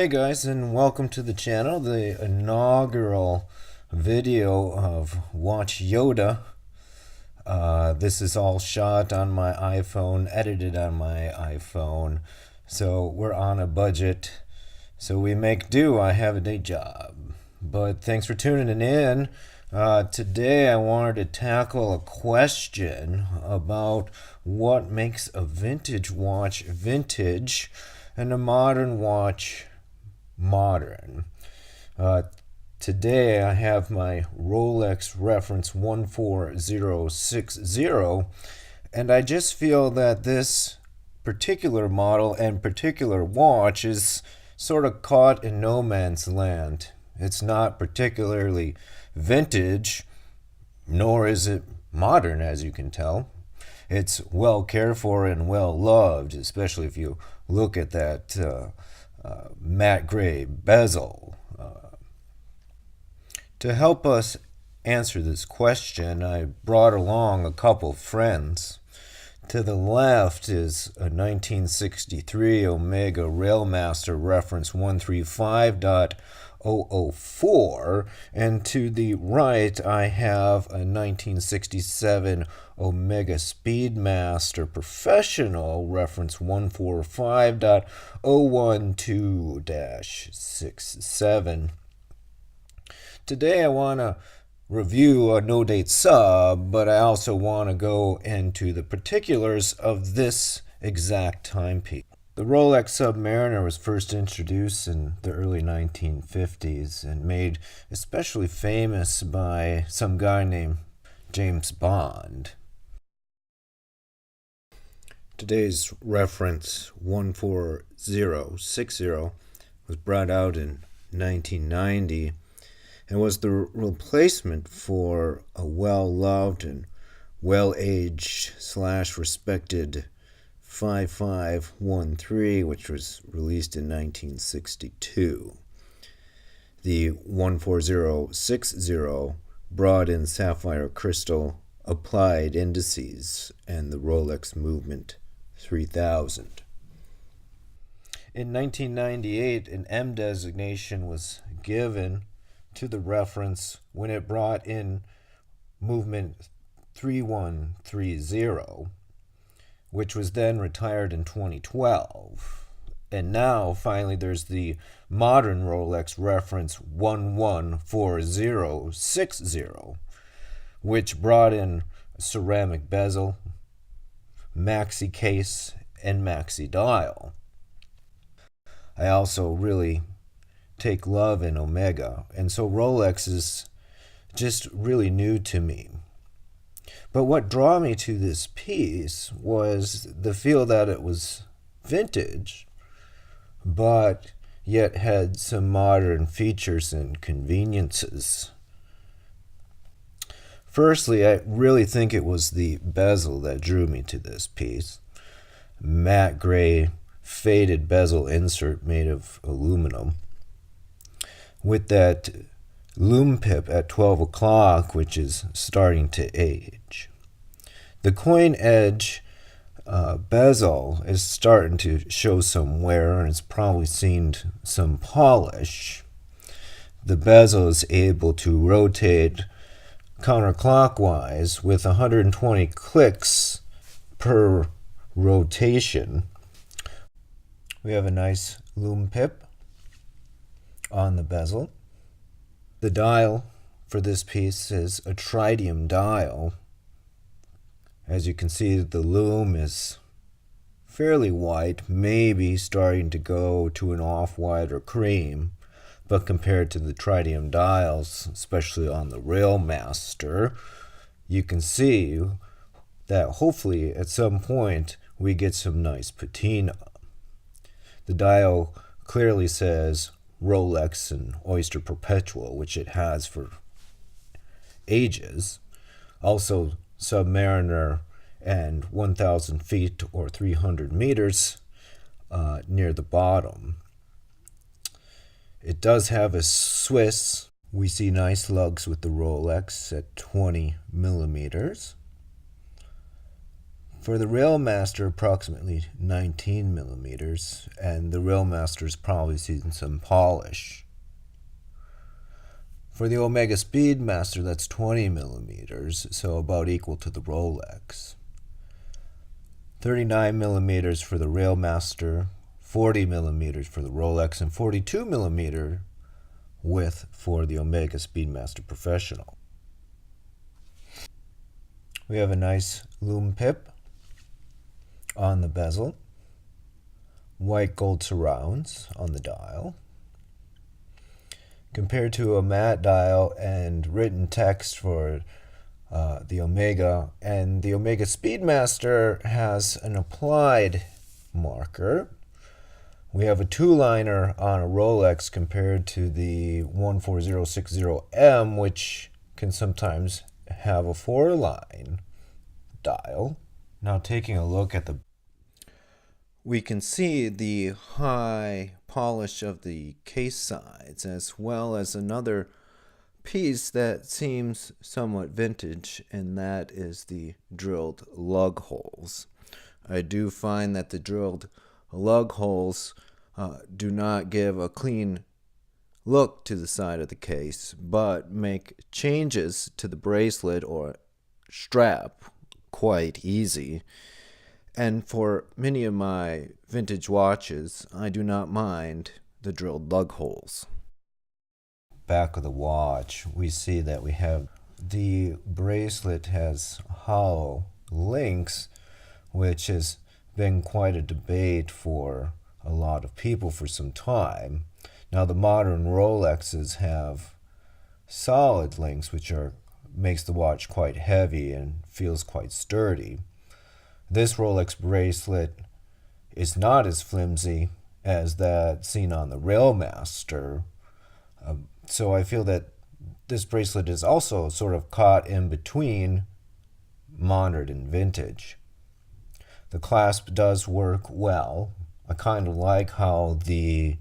Hey guys, and welcome to the channel, the inaugural video of Watch Yoda. This is all shot on my iPhone, edited on my iPhone, so we're on a budget, so we make do. I have a day job. But thanks for tuning in. Today I wanted to tackle a question about what makes a vintage watch vintage and a modern watch modern. Today I have my Rolex reference 14060, and I just feel that this particular model and particular watch is sort of caught in no man's land. It's not particularly vintage, nor is it modern, as you can tell. It's well cared for and well loved, especially if you look at that matte gray bezel. To help us answer this question, I brought along a couple friends. To the left is a 1963 Omega Railmaster reference 135.004, and to the right I have a 1967 Omega Speedmaster Professional reference 145.012-67. Today I want to review a no-date sub, but I also want to go into the particulars of this exact timepiece. The Rolex Submariner was first introduced in the early 1950s and made especially famous by some guy named James Bond. Today's reference 14060 was brought out in 1990 and was the replacement for a well-loved and well-aged / respected 5513, which was released in 1962. The 14060 brought in sapphire crystal applied indices and the Rolex Movement 3000. In 1998, an M designation was given to the reference when it brought in Movement 3130, which was then retired in 2012. And now, finally, there's the modern Rolex reference 11460, which brought in a ceramic bezel, maxi case, and maxi dial. I also really take love in Omega, and so Rolex is just really new to me. But what drew me to this piece was the feel that it was vintage, but yet had some modern features and conveniences. Firstly, I really think it was the bezel that drew me to this piece. Matte gray faded bezel insert made of aluminum, with that lume pip at 12 o'clock, which is starting to age. The coin edge bezel is starting to show some wear, and it's probably seen some polish. The bezel is able to rotate counterclockwise with 120 clicks per rotation. We have a nice lume pip on the bezel. The dial for this piece is a tritium dial. As you can see, the lume is fairly white, maybe starting to go to an off-white or cream, but compared to the tritium dials, especially on the Railmaster, you can see that hopefully at some point we get some nice patina. The dial clearly says Rolex and Oyster Perpetual, which it has for ages. Also Submariner and 1,000 feet or 300 meters near the bottom. It does have a Swiss. We see nice lugs with the Rolex at 20 millimeters. For the Railmaster, approximately 19 millimeters, and the Railmaster's probably seen some polish. For the Omega Speedmaster, that's 20 millimeters, so about equal to the Rolex. 39 millimeters for the Railmaster, 40 millimeters for the Rolex, and 42 millimeter width for the Omega Speedmaster Professional. We have a nice lume pip on the bezel, white gold surrounds on the dial. Compared to a matte dial and written text for the Omega, and the Omega Speedmaster has an applied marker. We have a 2-liner on a Rolex compared to the 14060M, which can sometimes have a 4-line dial. Now taking a look at we can see the high polish of the case sides, as well as another piece that seems somewhat vintage, and that is the drilled lug holes. I do find that the drilled lug holes do not give a clean look to the side of the case, but make changes to the bracelet or strap quite easy. And for many of my vintage watches, I do not mind the drilled lug holes. Back of the watch, we see that we have the bracelet has hollow links, which has been quite a debate for a lot of people for some time. Now the modern Rolexes have solid links, which makes the watch quite heavy and feels quite sturdy. This Rolex bracelet is not as flimsy as that seen on the Railmaster, so I feel that this bracelet is also sort of caught in between modern and vintage. The clasp does work well. I kind of like how the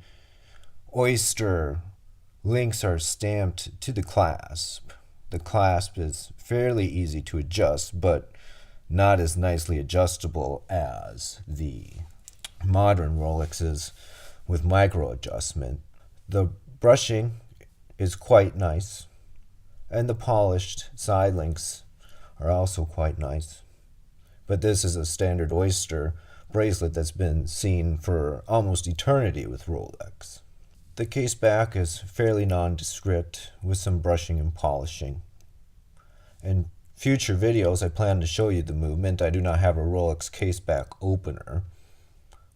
oyster links are stamped to the clasp. The clasp is fairly easy to adjust, but not as nicely adjustable as the modern Rolexes with micro adjustment. The brushing is quite nice, and the polished side links are also quite nice. But this is a standard oyster bracelet that's been seen for almost eternity with Rolex. The case back is fairly nondescript with some brushing and polishing. In future videos, I plan to show you the movement. I do not have a Rolex case back opener.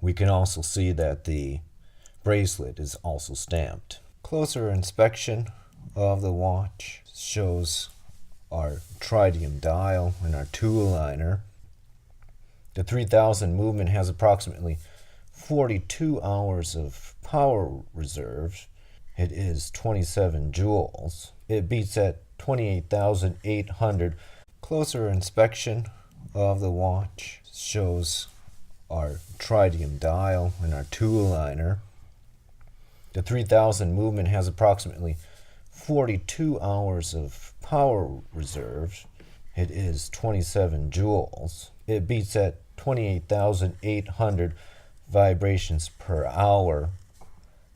We can also see that the bracelet is also stamped. Closer inspection of the watch shows our tritium dial and our 2-liner. The 3000 movement has approximately 42 hours of power reserve. It is 27 joules. It beats at 28,800. Closer inspection of the watch shows our tritium dial and our 2-liner. The 3000 movement has approximately 42 hours of power reserve. It is 27 joules. It beats at 28,800 vibrations per hour.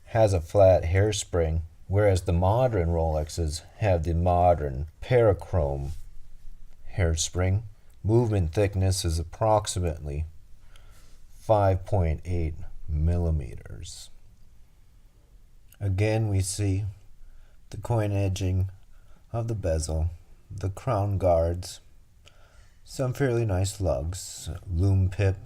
Has a flat hairspring, whereas the modern Rolexes have the modern parachrome hairspring. Movement thickness is approximately 5.8 millimeters. Again, we see the coin edging of the bezel, the crown guards, some fairly nice lugs, lume pip,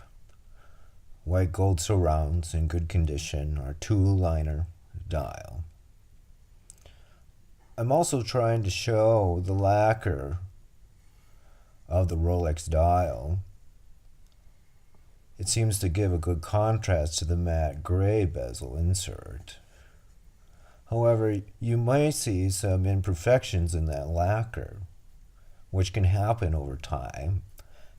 white gold surrounds in good condition, our 2-liner dial. I'm also trying to show the lacquer of the Rolex dial. It seems to give a good contrast to the matte gray bezel insert. However, you might see some imperfections in that lacquer, which can happen over time,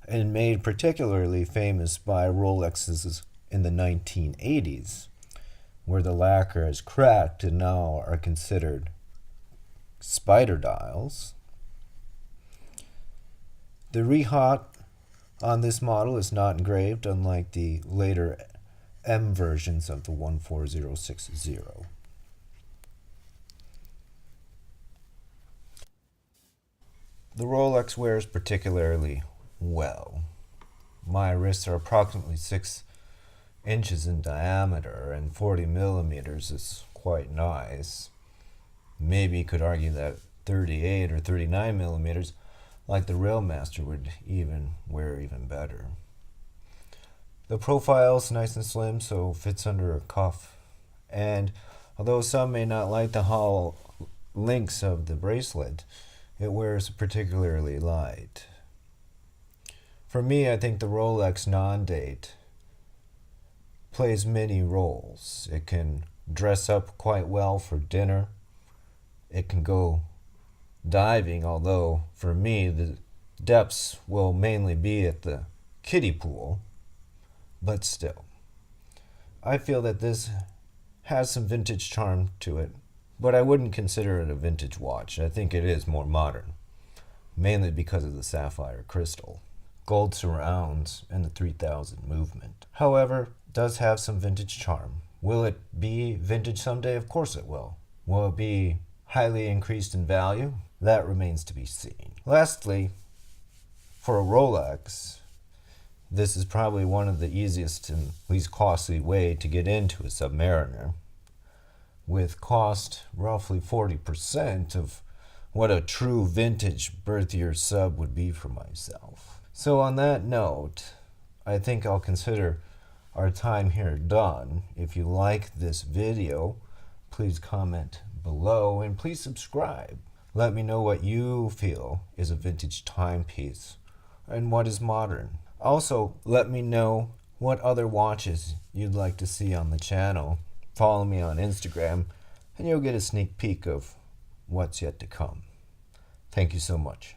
and made particularly famous by Rolexes in the 1980s, where the lacquer is cracked and now are considered spider dials. The rehaut on this model is not engraved, unlike the later M versions of the 14060. The Rolex wears particularly well. My wrists are approximately 6 inches in diameter, and 40 millimeters is quite nice. Maybe you could argue that 38 or 39 millimeters, like the Railmaster, would even wear even better. The profile is nice and slim, so fits under a cuff. And although some may not like the hollow links of the bracelet, it wears particularly light. For me, I think the Rolex non-date plays many roles. It can dress up quite well for dinner. It can go diving, although for me the depths will mainly be at the kiddie pool. But still, I feel that this has some vintage charm to it, but I wouldn't consider it a vintage watch. I think it is more modern, mainly because of the sapphire crystal, gold surrounds, and the 3000 movement. However, it does have some vintage charm. Will it be vintage someday? Of course it will. Will it be highly increased in value? That remains to be seen. Lastly, for a Rolex, this is probably one of the easiest and least costly way to get into a Submariner, with cost roughly 40% of what a true vintage birth year sub would be for myself. So on that note, I think I'll consider our time here done. If you like this video, please comment below and please subscribe. Let me know what you feel is a vintage timepiece and what is modern. Also, let me know what other watches you'd like to see on the channel. Follow me on Instagram and you'll get a sneak peek of what's yet to come. Thank you so much.